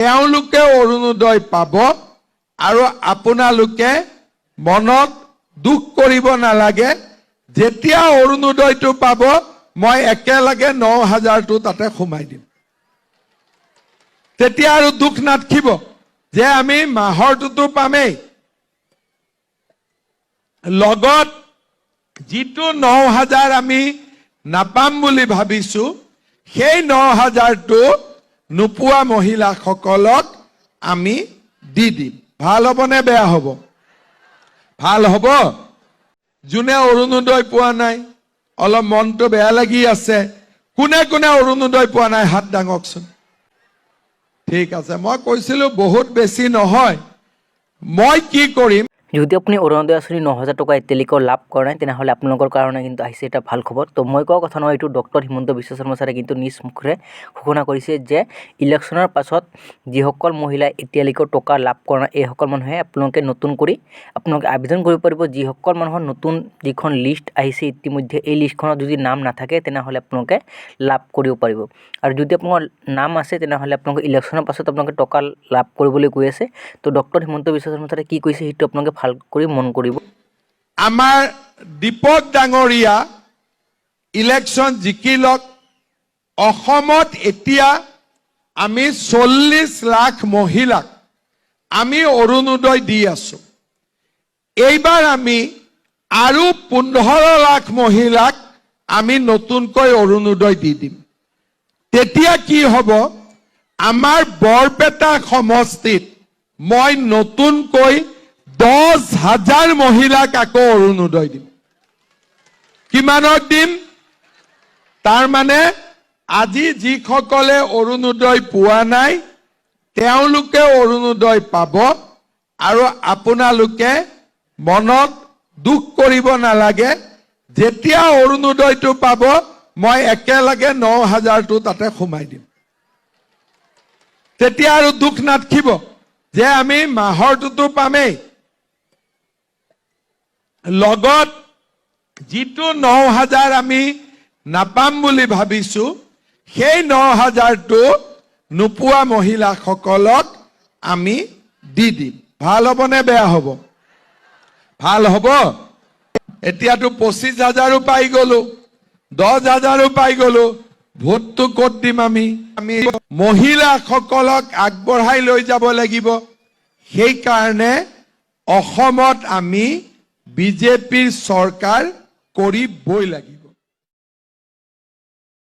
তেওঁলোকে অৰুণোদয় পাব আৰু আপোনালোকে মনত দুখ কৰিব নালাগে। যেতিয়া অৰুণোদয়টো পাব মই একেলগে ৯,০০০টো তাতে সোমাই দিম। তেতিয়া আৰু দুখ নাথাকিব যে আমি মাহৰটোতো পামেই, লগত যিটো ৯,০০০ আমি নাপাম বুলি ভাবিছো সেই ৯,০০০টো নোপোৱা মহিলাসকলক আমি দি দিম। ভাল হ'ব নে বেয়া হ'ব? ভাল হ'ব। যোনে অৰুণোদয় পোৱা নাই অলপ মনটো বেয়া লাগি আছে, কোনে কোনে অৰুণোদয় পোৱা নাই হাত দাঙকচোন। ঠিক আছে, মই কৈছিলো বহুত বেছি নহয়। মই কি কৰিম, যদি আপুনি অৰুণোদয় আঁচনি ৯,০০০ টকা এতিয়ালৈকে লাভ কৰা নাই তেনেহ'লে আপোনালোকৰ কাৰণে কিন্তু আহিছে এটা ভাল খবৰ। তো মই কোৱা কথা নহয়, এইটো ডক্টৰ হিমন্ত বিশ্ব শৰ্মা ছাৰে কিন্তু নিজ মুখেৰে ঘোষণা কৰিছে যে ইলেকশ্যনৰ পাছত যিসকল মহিলাই এতিয়ালৈকে টকা লাভ কৰা নাই এইসকল মানুহে আপোনালোকে নতুন কৰি আপোনালোকে আবেদন কৰিব পাৰিব। যিসকল মানুহৰ নতুন যিখন লিষ্ট আহিছে ইতিমধ্যে এই লিষ্টখনত যদি নাম নাথাকে তেনেহ'লে আপোনালোকে লাভ কৰিব পাৰিব। আৰু যদি আপোনাৰ নাম আছে তেনেহ'লে আপোনালোকে ইলেকশ্যনৰ পাছত আপোনালোকে টকা লাভ কৰিবলৈ গৈ আছে। তো ডক্টৰ হিমন্ত বিশ্ব শৰ্মা ছাৰে কি কৈছে সেইটো আপোনালোকে ভাল কৰি মন কৰিব। আমাৰ দীপক ডাঙৰীয়া ইলেকশ্যন জিকি লওক। অসমত এতিয়া আমি ৪০ লাখ মহিলাক আমি অৰুণোদয় দি আছো। এইবাৰ আমি আৰু ১৫ লাখ মহিলাক আমি নতুনকৈ অৰুণোদয় দি দিম। তেতিয়া কি হ'ব, আমাৰ বৰপেটা সমষ্টিত মই নতুনকৈ ১০,০০০ মহিলাক আকৌ অৰুণোদয় দিম। কিমানক দিম? তাৰমানে আজি যিসকলে অৰুণোদয় পোৱা নাই তেওঁলোকে অৰুণোদয় পাব আৰু আপোনালোকে মনত দুখ কৰিব নালাগে। যেতিয়া অৰুণোদয়টো পাব মই একেলগে ৯,০০০টো তাতে সোমাই দিম। তেতিয়া আৰু দুখ নাথাকিব যে আমি মাহৰটোতো পামেই, লগত যিটো ৯,০০০ আমি নাপাম বুলি ভাবিছো সেই ৯,০০০টো নোপোৱা মহিলাসকলক আমি দি দিম। ভাল হ'ব নে বেয়া হ'ব? ভাল হ'ব। এতিয়াতো ২৫,০০০ও পাই গলো, ১০,০০০ও পাই গলো। ভোটটো ক'ত দিম আমি? মহিলাসকলক আগবঢ়াই লৈ যাব লাগিব। সেইকাৰণে অসমত আমি বিজেপিৰ চৰকাৰ কৰিবই লাগিব।